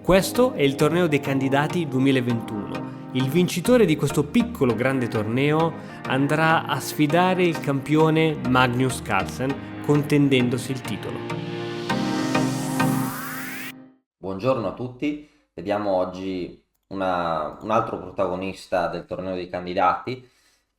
Questo è il torneo dei candidati 2021. Il vincitore di questo piccolo grande torneo andrà a sfidare il campione Magnus Carlsen, contendendosi il titolo. Buongiorno a tutti, vediamo oggi un altro protagonista del torneo dei candidati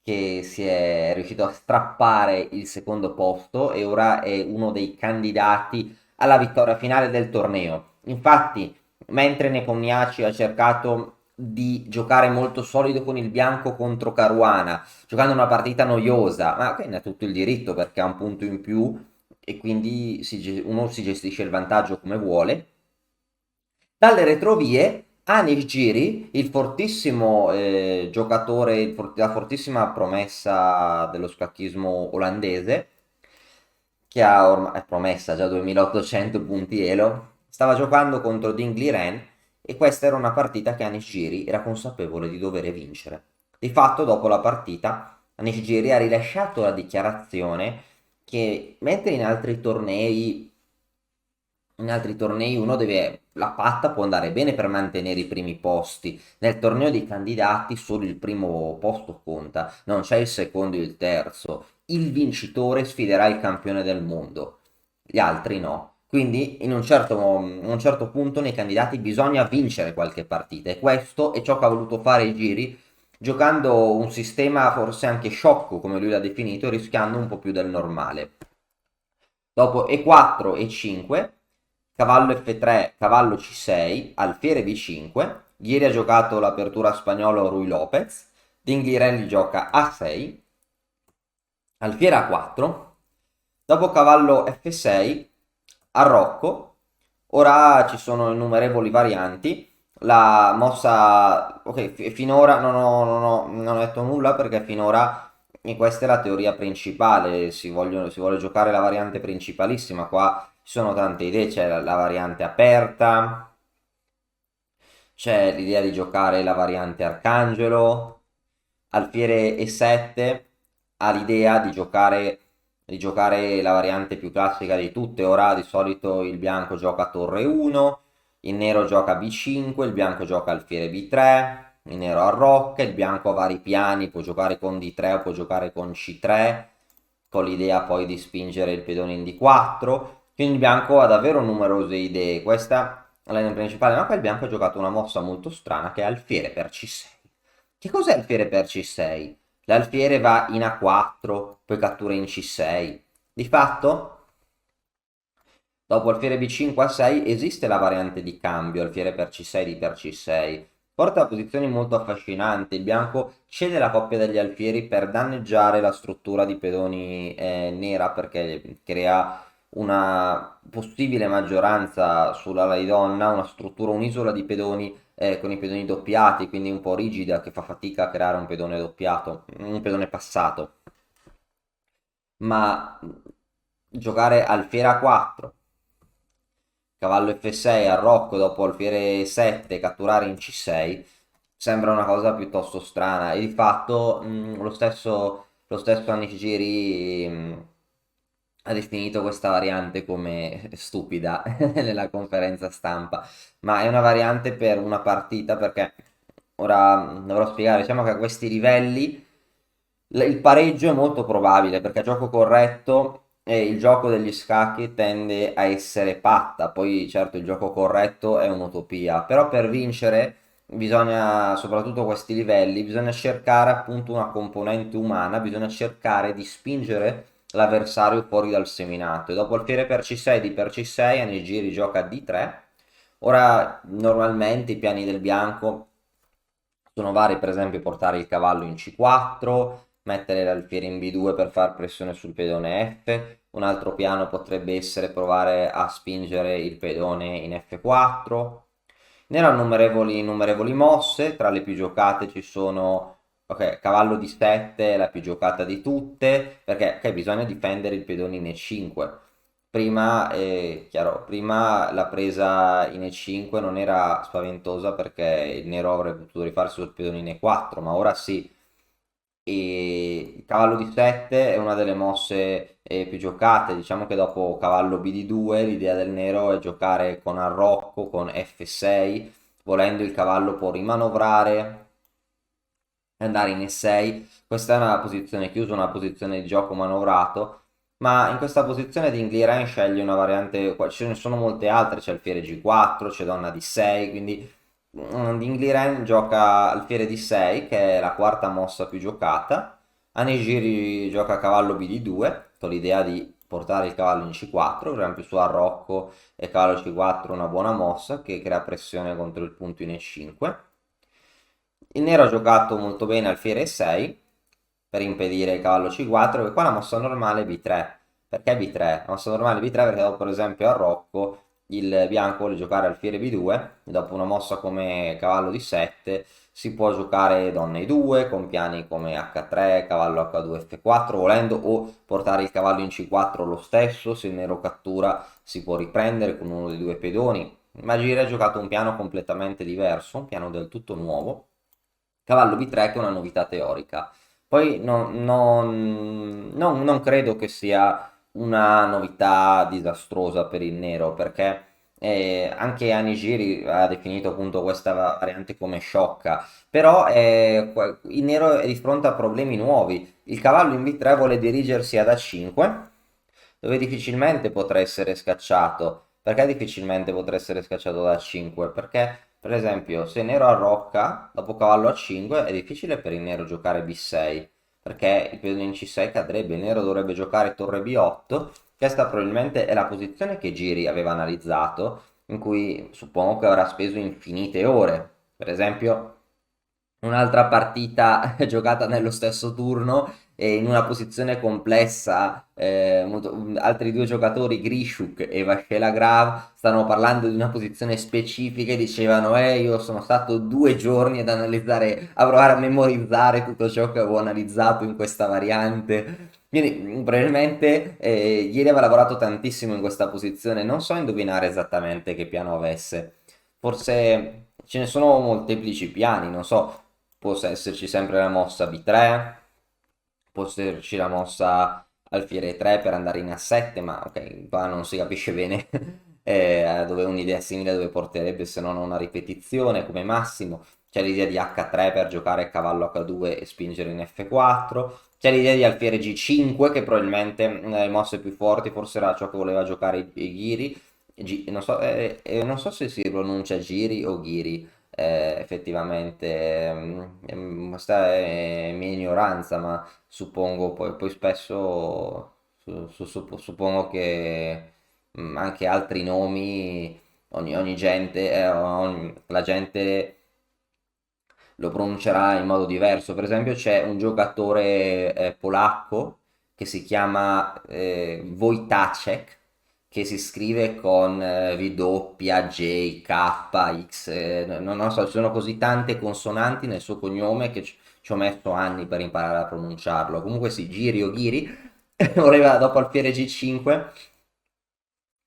che si è riuscito a strappare il secondo posto e ora è uno dei candidati alla vittoria finale del torneo. Infatti, mentre Nepomniachtchi ha cercato di giocare molto solido con il bianco contro Caruana, giocando una partita noiosa, ma ne ha tutto il diritto perché ha un punto in più e quindi uno si gestisce il vantaggio come vuole. Dalle retrovie, Anish Giri, il fortissimo giocatore, la fortissima promessa dello scachismo olandese, che ha ormai è promessa già 2800 punti elo, stava giocando contro Ding Liren e questa era una partita che Anish Giri era consapevole di dover vincere. Di fatto, dopo la partita, Anish Giri ha rilasciato la dichiarazione che mentre in altri tornei uno deve, la patta può andare bene per mantenere i primi posti, nel torneo dei candidati solo il primo posto conta, non c'è il secondo e il terzo, il vincitore sfiderà il campione del mondo, gli altri no. Quindi in un certo punto nei candidati bisogna vincere qualche partita e questo è ciò che ha voluto fare i Giri giocando un sistema forse anche sciocco come lui l'ha definito, rischiando un po' più del normale. Dopo E4 e 5, cavallo F3, cavallo C6, alfiere B5. Ieri ha giocato l'apertura spagnolo Rui Lopez. Dinghirelli gioca A6, alfiere A4. Dopo cavallo F6, arrocco. Ora ci sono innumerevoli varianti. La mossa, ok, finora non ho detto nulla perché finora e questa è la teoria principale, si vuole giocare la variante principalissima, qua ci sono tante idee, c'è la variante aperta, c'è l'idea di giocare la variante arcangelo, alfiere E7 ha l'idea di giocare la variante più classica di tutte, ora di solito il bianco gioca torre 1, il nero gioca B5, il bianco gioca alfiere B3, il nero arrocca, il bianco ha vari piani, può giocare con D3 o può giocare con C3, con l'idea poi di spingere il pedone in D4, quindi il bianco ha davvero numerose idee, questa è la linea principale, ma qua il bianco ha giocato una mossa molto strana che è alfiere per C6. Che cos'è alfiere per C6? L'alfiere va in A4, poi cattura in C6. Di fatto, dopo alfiere B5 a 6 esiste la variante di cambio, alfiere per C6 di per C6. Porta a posizioni molto affascinanti, il bianco cede la coppia degli alfieri per danneggiare la struttura di pedoni nera perché crea una possibile maggioranza sull'ala di donna, una struttura, un'isola di pedoni con i pedoni doppiati, quindi un po' rigida che fa fatica a creare un pedone doppiato, un pedone passato. Ma giocare alfiere A4, cavallo F6, arrocco dopo alfiere 7, catturare in C6, sembra una cosa piuttosto strana. E di fatto lo stesso Nishijiri ha definito questa variante come stupida nella conferenza stampa, ma è una variante per una partita perché ora dovrò spiegare, diciamo che a questi livelli il pareggio è molto probabile perché a gioco corretto il gioco degli scacchi tende a essere patta, poi certo il gioco corretto è un'utopia, però per vincere bisogna, soprattutto a questi livelli, bisogna cercare appunto una componente umana, bisogna cercare di spingere l'avversario fuori dal seminato. E dopo alfiere per C6 di per C6, nei giri gioca D3. Ora normalmente i piani del bianco sono vari, per esempio portare il cavallo in C4, mettere l'alfiere in B2 per far pressione sul pedone F. Un altro piano potrebbe essere provare a spingere il pedone in F4. Ne erano innumerevoli mosse, tra le più giocate ci sono, ok, cavallo di 7 è la più giocata di tutte, perché ok, bisogna difendere il pedone in E5. Prima, chiaro, prima la presa in E5 non era spaventosa perché il nero avrebbe potuto rifarsi sul pedone in E4, ma ora sì. E il cavallo di 7 è una delle mosse più giocate. Diciamo che dopo cavallo BD2 l'idea del nero è giocare con arrocco, con F6, volendo il cavallo può rimanovrare e andare in E6. Questa è una posizione chiusa, una posizione di gioco manovrato, ma in questa posizione di Dingliren sceglie una variante, ce ne sono molte altre, c'è alfiere G4, c'è donna D6, quindi Dingliren gioca alfiere D6, che è la quarta mossa più giocata. Anegiri gioca cavallo BD2, con l'idea di portare il cavallo in C4, per esempio su Arrocco e cavallo C4 una buona mossa che crea pressione contro il punto in E5. Il nero ha giocato molto bene alfiere E6 per impedire il cavallo C4 e qua la mossa normale è B3. Perché B3? La mossa normale è B3 perché dopo per esempio a Rocco il bianco vuole giocare alfiere B2 e dopo una mossa come cavallo D7 si può giocare donna E2 con piani come H3, cavallo H2, F4 volendo o portare il cavallo in C4 lo stesso, se il nero cattura si può riprendere con uno dei due pedoni. Magiri ha giocato un piano completamente diverso, un piano del tutto nuovo. Cavallo B3 che è una novità teorica. Poi non credo che sia una novità disastrosa per il nero, perché anche Anigiri ha definito appunto questa variante come sciocca, però il nero è di fronte a problemi nuovi. Il cavallo in B3 vuole dirigersi ad A5, dove difficilmente potrà essere scacciato. Perché difficilmente potrà essere scacciato da A5? Perché per esempio, se nero arrocca, dopo cavallo a5 è difficile per il nero giocare b6, perché il pedone in c6 cadrebbe, il nero dovrebbe giocare torre b8, questa probabilmente è la posizione che Giri aveva analizzato, in cui suppongo che avrà speso infinite ore. Per esempio, un'altra partita giocata nello stesso turno e in una posizione complessa, altri due giocatori, Grishuk e Vashelagrav, stanno parlando di una posizione specifica e dicevano io sono stato 2 giorni ad analizzare, a provare a memorizzare tutto ciò che avevo analizzato in questa variante. Quindi probabilmente ieri aveva lavorato tantissimo in questa posizione, non so indovinare esattamente che piano avesse. Forse ce ne sono molteplici piani, non so, può esserci sempre la mossa B3, può esserci la mossa alfiere 3 per andare in A7, ma ok, qua non si capisce bene dove un'idea simile dove porterebbe se non a una ripetizione come massimo. C'è l'idea di H3 per giocare cavallo H2 e spingere in F4. C'è l'idea di alfiere G5 che probabilmente nelle mosse più forti forse era ciò che voleva giocare i Ghiri. Non so se si pronuncia Giri o Ghiri, effettivamente, questa è mia ignoranza, ma suppongo poi spesso suppongo che anche altri nomi, ogni gente, la gente lo pronuncerà in modo diverso. Per esempio, c'è un giocatore polacco che si chiama Wojtaszek, che si scrive con W, J, K, X, non so, ci sono così tante consonanti nel suo cognome che ci ho messo anni per imparare a pronunciarlo. Comunque sì, Giri o Ghiri, voleva dopo alfiere G5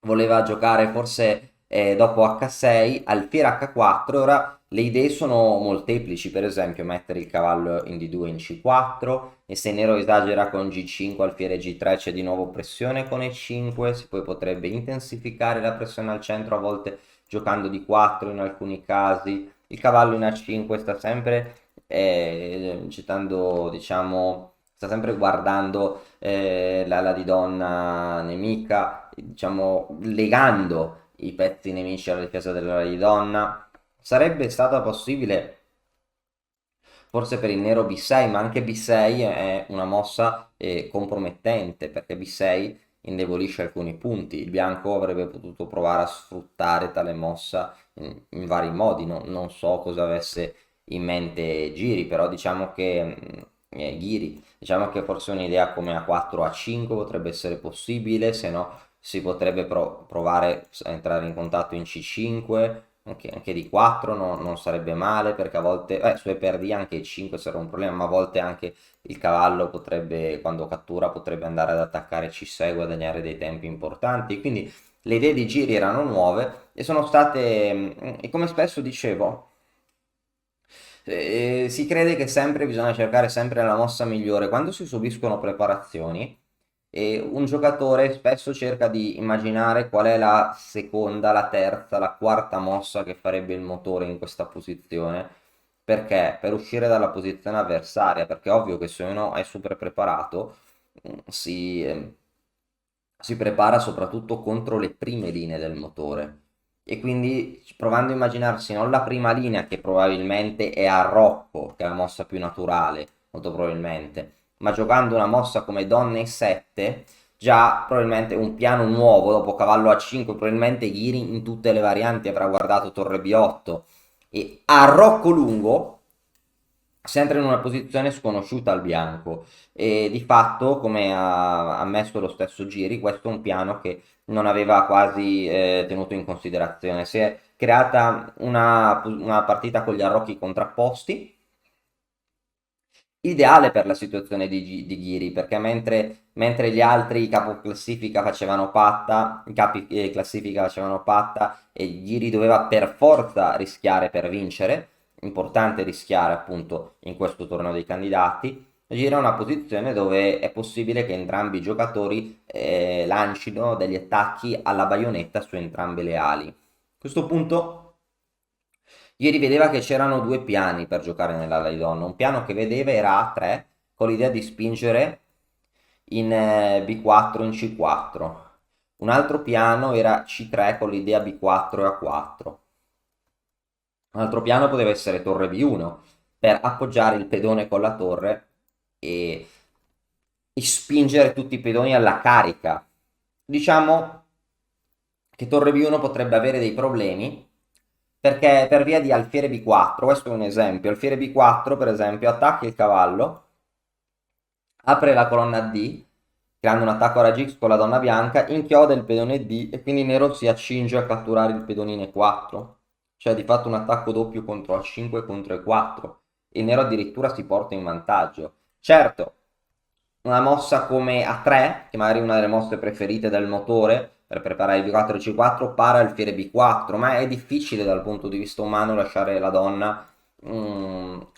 voleva giocare forse dopo H6, alfiere H4, e ora le idee sono molteplici, per esempio mettere il cavallo in D2 in C4, e se nero esagera con G5, alfiere G3 c'è di nuovo pressione con E5, poi potrebbe intensificare la pressione al centro, a volte giocando D4 in alcuni casi, il cavallo in A5 sta sempre citando, diciamo, sta sempre guardando l'ala di donna nemica, diciamo, legando i pezzi nemici alla difesa dell'ala di donna. Sarebbe stata possibile forse per il nero B6, ma anche B6 è una mossa compromettente perché B6 indebolisce alcuni punti. Il bianco avrebbe potuto provare a sfruttare tale mossa in vari modi, non so cosa avesse in mente Giri, però diciamo che Ghiri, diciamo che forse un'idea come A4 A5 potrebbe essere possibile, se no si potrebbe provare a entrare in contatto in C5, anche di 4 non sarebbe male perché a volte, su e per D anche 5 sarà un problema, ma a volte anche il cavallo potrebbe, quando cattura, potrebbe andare ad attaccare C6 e guadagnare dei tempi importanti. Quindi le idee di giri erano nuove e sono state, e come spesso dicevo, si crede che sempre bisogna cercare sempre la mossa migliore. Quando si subiscono preparazioni, E un giocatore spesso cerca di immaginare qual è la seconda, la terza, la quarta mossa che farebbe il motore in questa posizione. Perché? Per uscire dalla posizione avversaria, perché è ovvio che se uno è super preparato, si prepara soprattutto contro le prime linee del motore. E quindi provando a immaginarsi non la prima linea che probabilmente è a Rocco, che è la mossa più naturale, molto probabilmente, ma giocando una mossa come Donna E7, già probabilmente un piano nuovo dopo cavallo A5, probabilmente Ghiri in tutte le varianti avrà guardato Torre B8 e a Rocco lungo si entra in una posizione sconosciuta al bianco e di fatto, come ha ammesso lo stesso Giri, questo è un piano che non aveva quasi tenuto in considerazione. Si è creata una partita con gli arrocchi contrapposti, ideale per la situazione di Ghiri, perché mentre gli altri capo classifica facevano patta, i capi classifica facevano patta e Ghiri doveva per forza rischiare per vincere, importante rischiare appunto in questo torneo dei candidati, gira una posizione dove è possibile che entrambi i giocatori lancino degli attacchi alla baionetta su entrambe le ali. A questo punto ieri vedeva che c'erano due piani per giocare nell'ala di donna. Un piano che vedeva era A3 con l'idea di spingere in B4 in C4. Un altro piano era C3 con l'idea B4 e A4. Un altro piano poteva essere torre B1 per appoggiare il pedone con la torre e spingere tutti i pedoni alla carica. Diciamo che torre B1 potrebbe avere dei problemi perché per via di alfiere B4, questo è un esempio, alfiere B4 per esempio attacca il cavallo, apre la colonna D, creando un attacco a raggi X con la donna bianca, inchioda il pedone D e quindi nero si accinge a catturare il pedone in E4, cioè di fatto un attacco doppio contro A5 contro E4, e nero addirittura si porta in vantaggio. Certo, una mossa come A3, che magari è una delle mosse preferite del motore, per preparare il B4 e C4, para alfiere B4, ma è difficile dal punto di vista umano lasciare la donna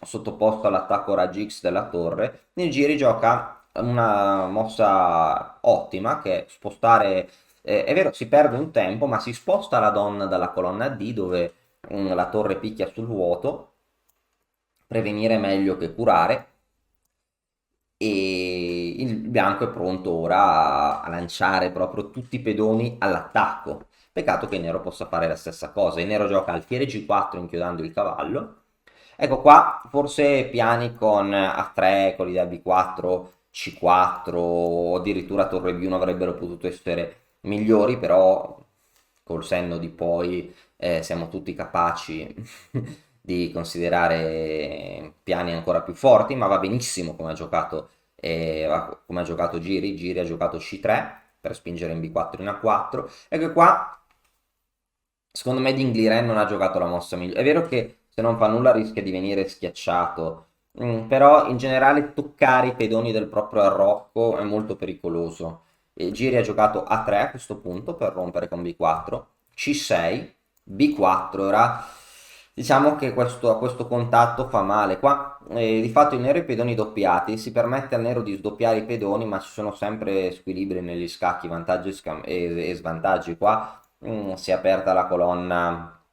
sottoposta all'attacco raggi X della torre. Nel giri gioca una mossa ottima, che è spostare, è vero, si perde un tempo, ma si sposta la donna dalla colonna D, dove la torre picchia sul vuoto, prevenire è meglio che curare, e il bianco è pronto ora a lanciare proprio tutti i pedoni all'attacco. Peccato che il nero possa fare la stessa cosa. Il nero gioca alfiere G4 inchiodando il cavallo. Ecco qua, forse piani con A3, con l'idea B4, C4 o addirittura torre B1 avrebbero potuto essere migliori, però col senno di poi siamo tutti capaci di considerare piani ancora più forti, ma va benissimo come ha giocato Giri. Giri ha giocato C3 per spingere in B4 in A4. Ecco qua, secondo me Dingliren non ha giocato la mossa migliore. È vero che se non fa nulla rischia di venire schiacciato, però in generale toccare i pedoni del proprio arrocco è molto pericoloso. E Giri ha giocato A3 a questo punto per rompere con B4, C6, B4. Ora diciamo che a questo contatto fa male. Qua di fatto il nero ha i pedoni doppiati, si permette al nero di sdoppiare i pedoni, ma ci sono sempre squilibri negli scacchi, vantaggi e svantaggi. Qua si è aperta la colonna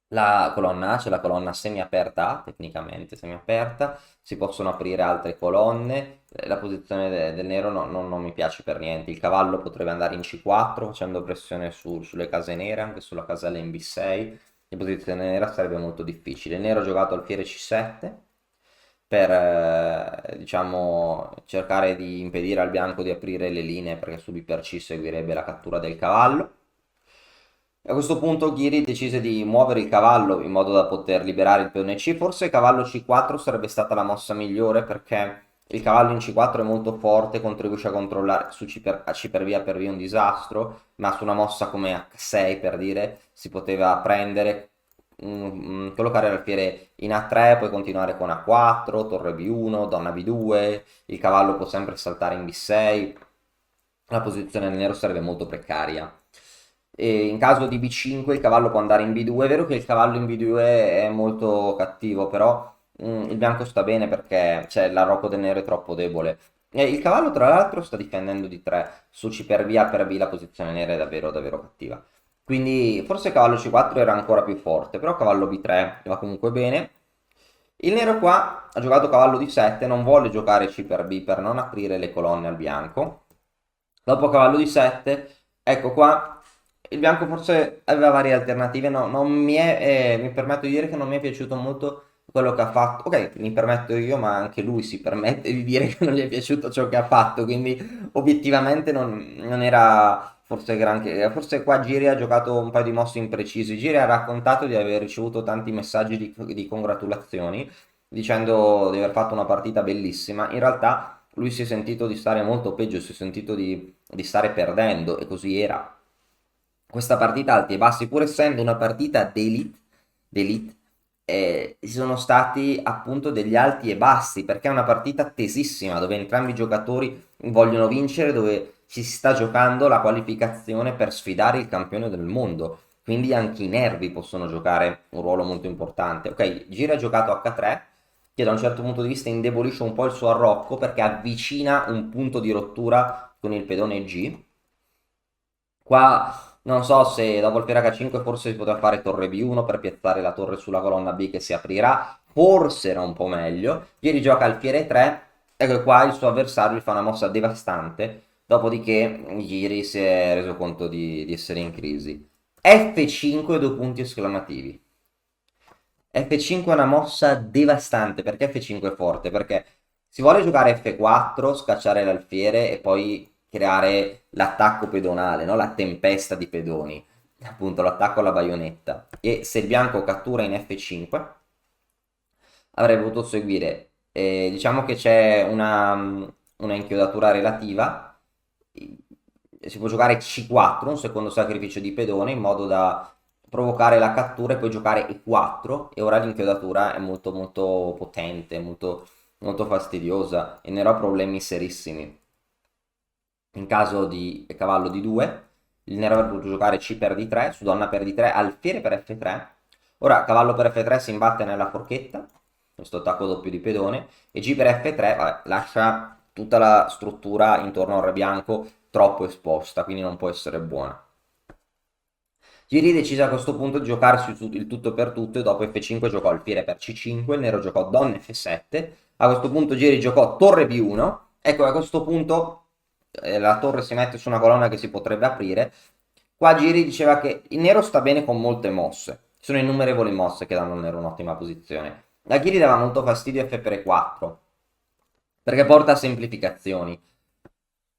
A, c'è la colonna semiaperta A, tecnicamente semiaperta, si possono aprire altre colonne, la posizione del nero non mi piace per niente, il cavallo potrebbe andare in C4 facendo pressione sulle case nere, anche sulla casella in B6, in posizione nera sarebbe molto difficile. Il nero ha giocato alfiere C7 per diciamo cercare di impedire al bianco di aprire le linee perché su B per C seguirebbe la cattura del cavallo. A questo punto Ghiri decise di muovere il cavallo in modo da poter liberare il peone C. Forse cavallo C4 sarebbe stata la mossa migliore perché il cavallo in C4 è molto forte, contribuisce a controllare su C per via è un disastro, ma su una mossa come H6 per dire si poteva prendere, collocare l'alfiere in A3, poi continuare con A4, torre B1, donna B2, il cavallo può sempre saltare in B6, la posizione del nero sarebbe molto precaria. E in caso di B5 il cavallo può andare in B2. È vero che il cavallo in B2 è molto cattivo, però il bianco sta bene perché l'arrocco del nero è troppo debole. Il cavallo, tra l'altro, sta difendendo di 3 su C per B, A per B, la posizione nera è davvero, davvero cattiva. Quindi forse cavallo C4 era ancora più forte, però cavallo B3 va comunque bene. Il nero qua ha giocato cavallo D7, non vuole giocare C per B per non aprire le colonne al bianco. Dopo cavallo D7, ecco qua, il bianco forse aveva varie alternative, no, non mi è, mi permetto di dire che non mi è piaciuto molto quello che ha fatto. Ok, mi permetto io, ma anche lui si permette di dire che non gli è piaciuto ciò che ha fatto, quindi obiettivamente non era forse granché. Forse qua Giri ha giocato un paio di mosse imprecisi. Giri ha raccontato di aver ricevuto tanti messaggi di congratulazioni, dicendo di aver fatto una partita bellissima. In realtà lui si è sentito di stare molto peggio, si è sentito di stare perdendo, e così era. Questa partita alti e bassi, pur essendo una partita d'elite, ci sono stati appunto degli alti e bassi, perché è una partita tesissima, dove entrambi i giocatori vogliono vincere, dove ci si sta giocando la qualificazione per sfidare il campione del mondo. Quindi anche i nervi possono giocare un ruolo molto importante. Ok, Gira ha giocato H3, che da un certo punto di vista indebolisce un po' il suo arrocco, perché avvicina un punto di rottura con il pedone G. Qua non so se dopo il fiere H5 forse si poteva fare torre B1 per piazzare la torre sulla colonna B che si aprirà, forse era un po' meglio. Ieri gioca alfiere 3, ecco qua il suo avversario gli fa una mossa devastante, dopodiché Giri si è reso conto di essere in crisi. F5 due punti esclamativi. F5 è una mossa devastante, perché F5 è forte? Perché si vuole giocare F4, scacciare l'alfiere e poi creare l'attacco pedonale, no? La tempesta di pedoni, appunto l'attacco alla baionetta. E se il bianco cattura in F5, avrei potuto seguire. Diciamo che c'è una inchiodatura relativa, si può giocare C4, un secondo sacrificio di pedone, in modo da provocare la cattura e poi giocare E4, e ora l'inchiodatura è molto molto potente, molto, molto fastidiosa, e ne avrà problemi serissimi. In caso di cavallo D2, il nero avrebbe potuto giocare C per D3, su donna per D3, alfiere per F3. Ora cavallo per F3 si imbatte nella forchetta, questo attacco doppio di pedone, e G per F3 vabbè, lascia tutta la struttura intorno al re bianco troppo esposta, quindi non può essere buona. Giri decise a questo punto di giocarsi il tutto per tutto, e dopo F5 giocò alfiere per C5, il nero giocò donna F7, a questo punto Giri giocò torre B1, ecco a questo punto la torre si mette su una colonna che si potrebbe aprire. Qua Giri diceva che il nero sta bene con molte mosse, ci sono innumerevoli mosse che danno al nero un'ottima posizione. A Giri dava molto fastidio F per E4, perché porta a semplificazioni.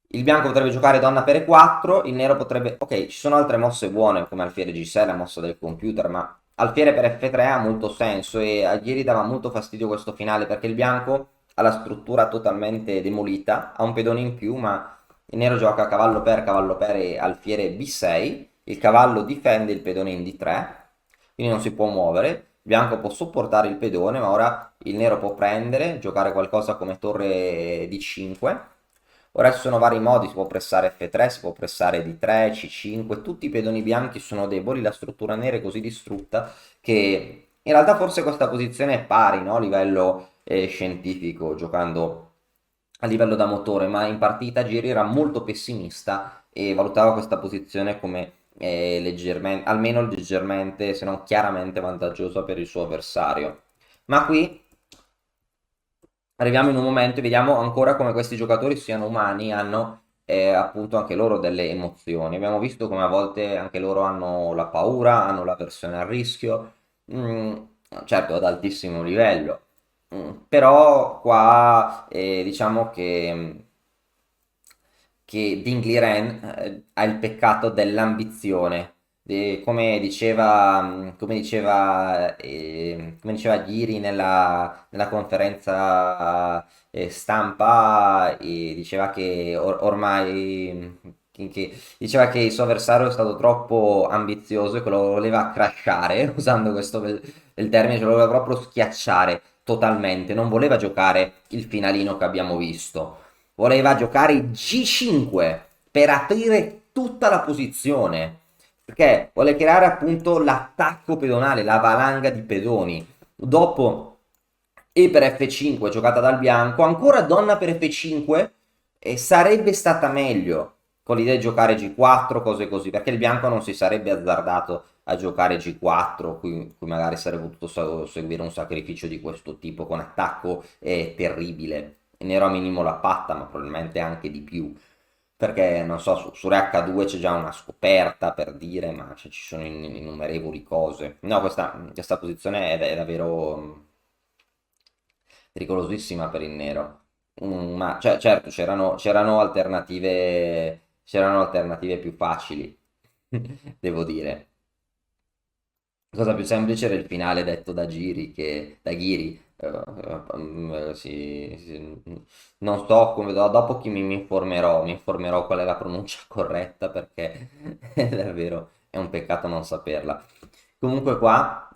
Il bianco potrebbe giocare donna per E4, il nero potrebbe... Ok, ci sono altre mosse buone, come alfiere G6, la mossa del computer, ma alfiere per F3 ha molto senso, e a ieri dava molto fastidio questo finale, perché il bianco ha la struttura totalmente demolita, ha un pedone in più, ma il nero gioca cavallo per e alfiere B6, il cavallo difende il pedone in D3, quindi non si può muovere, il bianco può sopportare il pedone, ma ora il nero può prendere, giocare qualcosa come torre D5. Ora ci sono vari modi, si può pressare F3, si può pressare D3, C5, tutti i pedoni bianchi sono deboli, la struttura nera è così distrutta che in realtà forse questa posizione è pari, no? A livello scientifico, giocando a livello da motore, ma in partita Giri era molto pessimista e valutava questa posizione come leggermente, almeno leggermente, se non chiaramente vantaggiosa per il suo avversario. Ma qui arriviamo in un momento e vediamo ancora come questi giocatori siano umani, hanno appunto anche loro delle emozioni. Abbiamo visto come a volte anche loro hanno la paura, hanno l'avversione al rischio, mm, certo ad altissimo livello. Però qua diciamo che Ding Ren ha il peccato dell'ambizione. Come diceva Ghiri nella conferenza stampa, diceva che ormai diceva che il suo avversario è stato troppo ambizioso e che lo voleva crashare, usando questo il termine, ce lo voleva proprio schiacciare totalmente, non voleva giocare il finalino che abbiamo visto, voleva giocare il G5 per aprire tutta la posizione, perché vuole creare appunto l'attacco pedonale, la valanga di pedoni. Dopo E per F5 giocata dal bianco, ancora donna per F5, E sarebbe stata meglio con l'idea di giocare G4, cose così, perché il bianco non si sarebbe azzardato a giocare G4, cui magari sarebbe potuto seguire un sacrificio di questo tipo con attacco terribile. Il nero ha minimo la patta, ma probabilmente anche di più. Perché non so, su Re H2 c'è già una scoperta per dire, ma ci sono innumerevoli cose. No, questa posizione è davvero pericolosissima per il nero. Ma certo, c'erano alternative più facili, devo dire. La cosa più semplice era il finale detto da Giri, da Ghiri. Non so come, dopo che mi informerò qual è la pronuncia corretta perché è davvero è un peccato non saperla. Comunque qua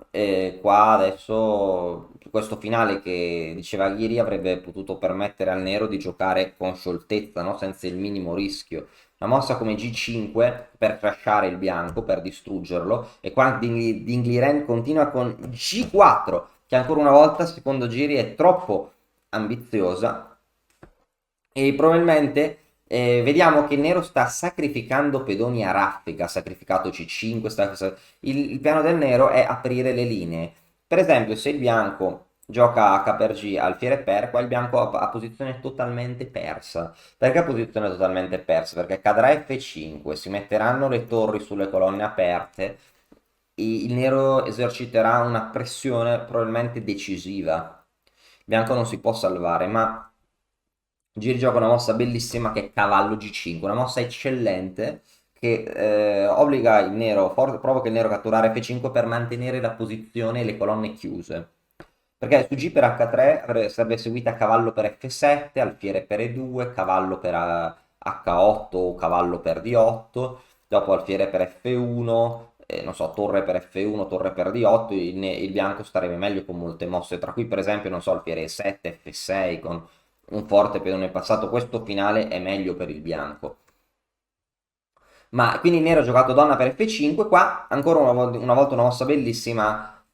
adesso questo finale che diceva Ghiri avrebbe potuto permettere al nero di giocare con scioltezza, no? Senza il minimo rischio. Una mossa come G5 per crashare il bianco, per distruggerlo, e qua Dingliren continua con G4, che ancora una volta, secondo Giri, è troppo ambiziosa, e probabilmente vediamo che il nero sta sacrificando pedoni a raffica, ha sacrificato C5, il piano del nero è aprire le linee. Per esempio, se il bianco gioca H per G, alfiere per, qua il bianco ha posizione totalmente persa. Perché ha posizione totalmente persa? Perché cadrà F5, si metteranno le torri sulle colonne aperte, e il nero eserciterà una pressione probabilmente decisiva. Il bianco non si può salvare, ma Giri gioca una mossa bellissima che è cavallo G5, una mossa eccellente che obbliga il nero, provoca il nero a catturare F5 per mantenere la posizione e le colonne chiuse. Perché su G per H3 sarebbe seguita cavallo per F7, alfiere per E2, cavallo per H8 o cavallo per D8, dopo alfiere per F1, non so, torre per F1, torre per D8, il bianco starebbe meglio con molte mosse, tra cui per esempio, non so, alfiere E7, F6 con un forte pedone passato. Questo finale è meglio per il bianco. Ma quindi il nero ha giocato donna per F5, qua ancora una volta una mossa bellissima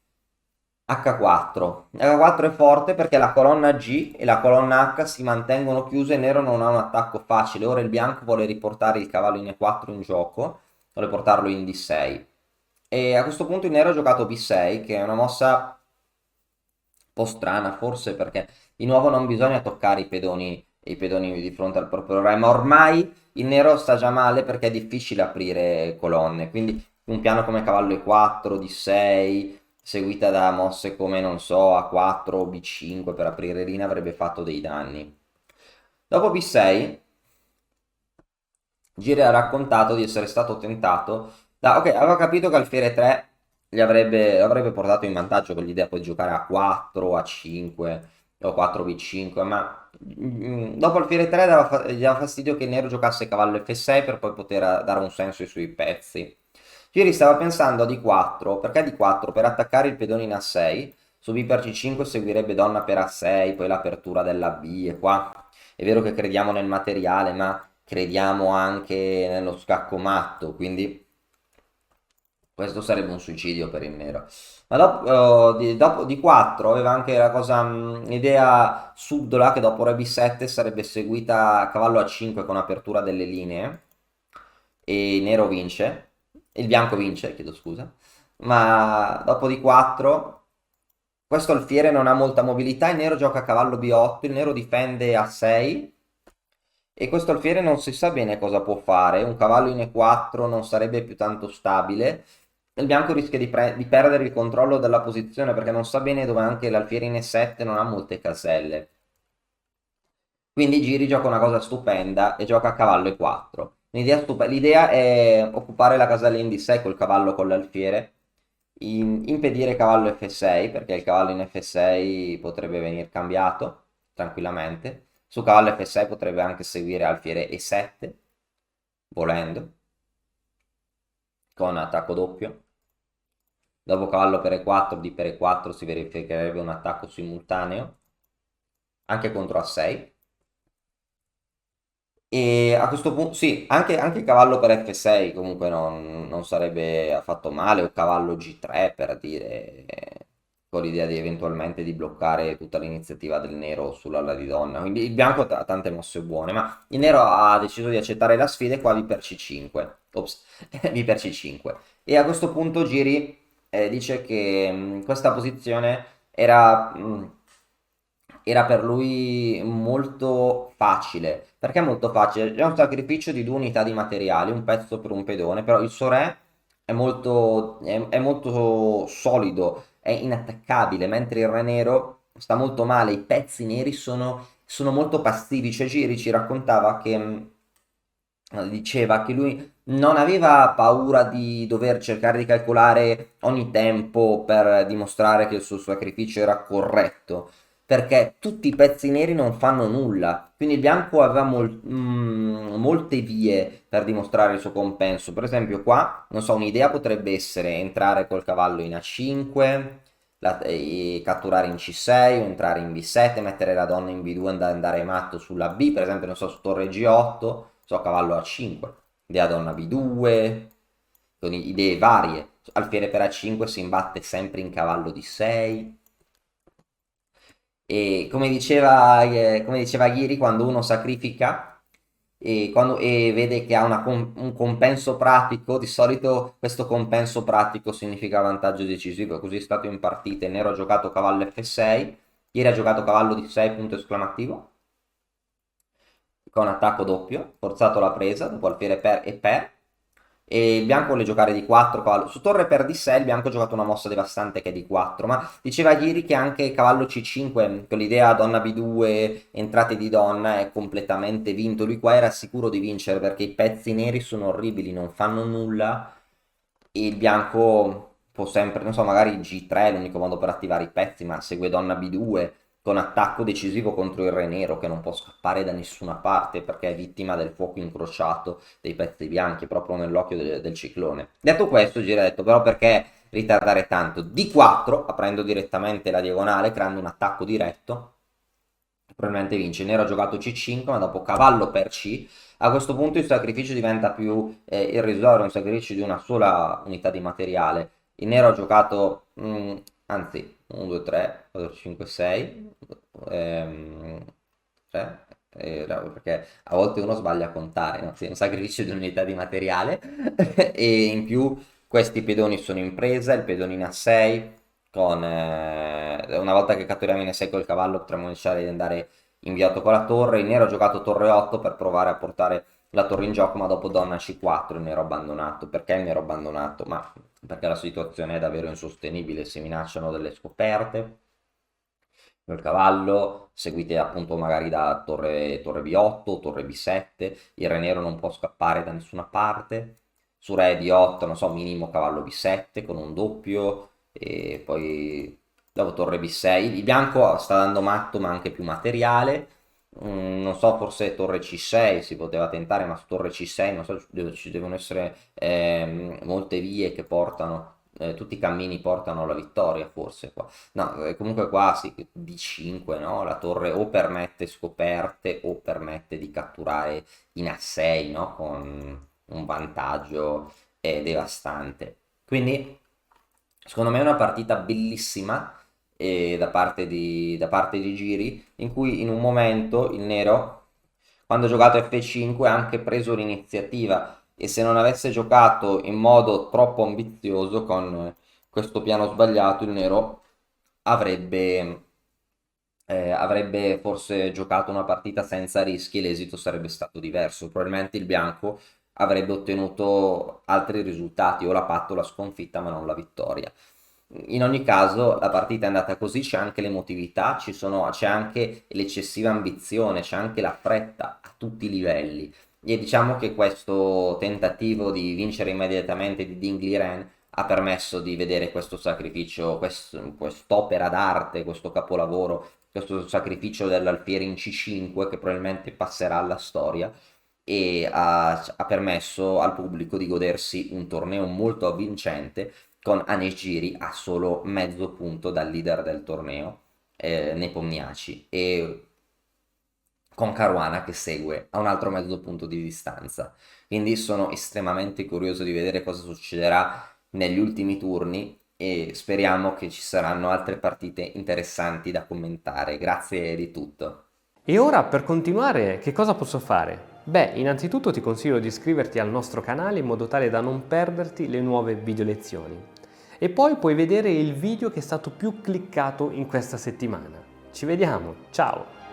H4. H4 è forte perché la colonna G e la colonna H si mantengono chiuse, il nero non ha un attacco facile. Ora il bianco vuole riportare il cavallo in E4 in gioco, vuole portarlo in D6. E a questo punto il nero ha giocato B6, che è una mossa un po' strana, forse perché di nuovo non bisogna toccare i pedoni di fronte al proprio re, ma ormai il nero sta già male perché è difficile aprire colonne, quindi un piano come cavallo E4, D6, seguita da mosse come, non so, A4 o B5 per aprire linea avrebbe fatto dei danni. Dopo B6, Giri ha raccontato di essere stato tentato ok, aveva capito che alfiere 3 l'avrebbe portato in vantaggio con l'idea poi di giocare a 4, a 5 o 4b5, ma dopo alfiere 3 gli dava fastidio che il nero giocasse cavallo F6 per poi poter dare un senso ai suoi pezzi. Giri stava pensando a D4, perché D4? Per attaccare il pedone in A6, su B per C5 seguirebbe donna per A6, poi l'apertura della B, e qua è vero che crediamo nel materiale, ma crediamo anche nello scacco matto, quindi questo sarebbe un suicidio per il nero. Ma dopo di 4 aveva anche la cosa, idea subdola che dopo re b7 sarebbe seguita cavallo a5 con apertura delle linee e il nero vince, il bianco vince, chiedo scusa, ma dopo di 4 questo alfiere non ha molta mobilità, il nero gioca cavallo b8, il nero difende a 6 e questo alfiere non si sa bene cosa può fare, un cavallo in E4 non sarebbe più tanto stabile, il bianco rischia di perdere il controllo della posizione perché non sa bene dove anche l'alfiere in E7 non ha molte caselle. Quindi Giri gioca una cosa stupenda e gioca a cavallo E4. L'idea è occupare la casella in D6 col cavallo con l'alfiere, impedire cavallo F6 perché il cavallo in F6 potrebbe venire cambiato tranquillamente. Su cavallo F6 potrebbe anche seguire alfiere E7, volendo, con attacco doppio. Dopo cavallo per E4, D per E4 si verificherebbe un attacco simultaneo, anche contro A6. E a questo punto, sì, anche cavallo per F6 comunque non sarebbe affatto male, o cavallo G3 per dire, con l'idea di eventualmente di bloccare tutta l'iniziativa del nero sull'ala di donna. Quindi il bianco ha tante mosse buone, ma il nero ha deciso di accettare la sfida e qua vi per C5. Ops, vi per C5. E a questo punto Giri dice che questa posizione era per lui molto facile. Perché molto facile? È un sacrificio di due unità di materiali, un pezzo per un pedone, però il suo re è molto solido, è inattaccabile, mentre il re nero sta molto male, i pezzi neri sono molto passivi. Cioè Giri ci raccontava che diceva che lui non aveva paura di dover cercare di calcolare ogni tempo per dimostrare che il suo sacrificio era corretto, perché tutti i pezzi neri non fanno nulla. Quindi il bianco aveva molte vie per dimostrare il suo compenso. Per esempio, qua, non so, un'idea potrebbe essere entrare col cavallo in A5, e catturare in C6 o entrare in B7, mettere la donna in B2 e andare matto sulla B, per esempio, non so, su torre G8, so, cavallo A5, idea donna B2, con idee varie. Alfiere per A5 si imbatte sempre in cavallo D6. E come diceva ieri, quando uno sacrifica e vede che ha un compenso pratico, di solito questo compenso pratico significa vantaggio decisivo. Così è stato in partite. Il nero ha giocato cavallo F6, ieri ha giocato cavallo D6, punto esclamativo, con attacco doppio, forzato la presa, dopo alfiere per e per. E il bianco vuole giocare di 4 cavallo. Su torre per D6 il bianco ha giocato una mossa devastante che è di 4, ma diceva ieri che anche cavallo C5 con l'idea donna B2 entrate di donna è completamente vinto. Lui qua era sicuro di vincere perché i pezzi neri sono orribili, non fanno nulla e il bianco può sempre, non so, magari G3 è l'unico modo per attivare i pezzi, ma segue donna B2 con attacco decisivo contro il re nero che non può scappare da nessuna parte perché è vittima del fuoco incrociato dei pezzi bianchi proprio nell'occhio del ciclone. Detto questo, Gira ha detto però perché ritardare tanto? D4, aprendo direttamente la diagonale, creando un attacco diretto, probabilmente vince. Il nero ha giocato C5, ma dopo cavallo per C. A questo punto il sacrificio diventa più irrisorio, un sacrificio di una sola unità di materiale. Il nero ha giocato, anzi, 1, 2, 3, 4, 5, 6, 3, perché a volte uno sbaglia a contare, no? Sì, è un sacrificio di unità di materiale e in più questi pedoni sono in presa, il pedone in A6, una volta che catturiamo in E6 col cavallo potremmo iniziare ad andare inviato con la torre. Il nero ha giocato torre 8 per provare a portare la torre in gioco, ma dopo donna C4 il nero ha abbandonato. Perché il nero ha abbandonato? Ma perché la situazione è davvero insostenibile, si minacciano delle scoperte col cavallo, seguite appunto magari da torre B8, torre B7, il re nero non può scappare da nessuna parte, su re D8, non so, minimo cavallo B7 con un doppio, e poi dopo torre B6, il bianco sta dando matto ma anche più materiale, non so, forse torre C6 si poteva tentare, ma su torre C6 non so, ci devono essere molte vie che portano, tutti i cammini portano alla vittoria forse qua. No, comunque qua sì, D5, no? La torre o permette scoperte o permette di catturare in A6, no? Con un vantaggio devastante. Quindi, secondo me è una partita bellissima da parte di Giri, in cui in un momento il nero, quando ha giocato F5, ha anche preso l'iniziativa e se non avesse giocato in modo troppo ambizioso con questo piano sbagliato, il nero avrebbe forse giocato una partita senza rischi e l'esito sarebbe stato diverso. Probabilmente il bianco avrebbe ottenuto altri risultati, o la patta o la sconfitta, ma non la vittoria. In ogni caso, la partita è andata così, c'è anche l'emotività, c'è anche l'eccessiva ambizione, c'è anche la fretta a tutti i livelli. E diciamo che questo tentativo di vincere immediatamente di Ding Liren ha permesso di vedere questo sacrificio, quest'opera d'arte, questo capolavoro, questo sacrificio dell'alfiere in C5 che probabilmente passerà alla storia e ha permesso al pubblico di godersi un torneo molto avvincente con Anegiri a solo mezzo punto dal leader del torneo, Nepomniachtchi, e con Caruana che segue a un altro mezzo punto di distanza. Quindi sono estremamente curioso di vedere cosa succederà negli ultimi turni e speriamo che ci saranno altre partite interessanti da commentare. Grazie di tutto. E ora per continuare che cosa posso fare? Beh, innanzitutto ti consiglio di iscriverti al nostro canale in modo tale da non perderti le nuove video lezioni. E poi puoi vedere il video che è stato più cliccato in questa settimana. Ci vediamo, ciao!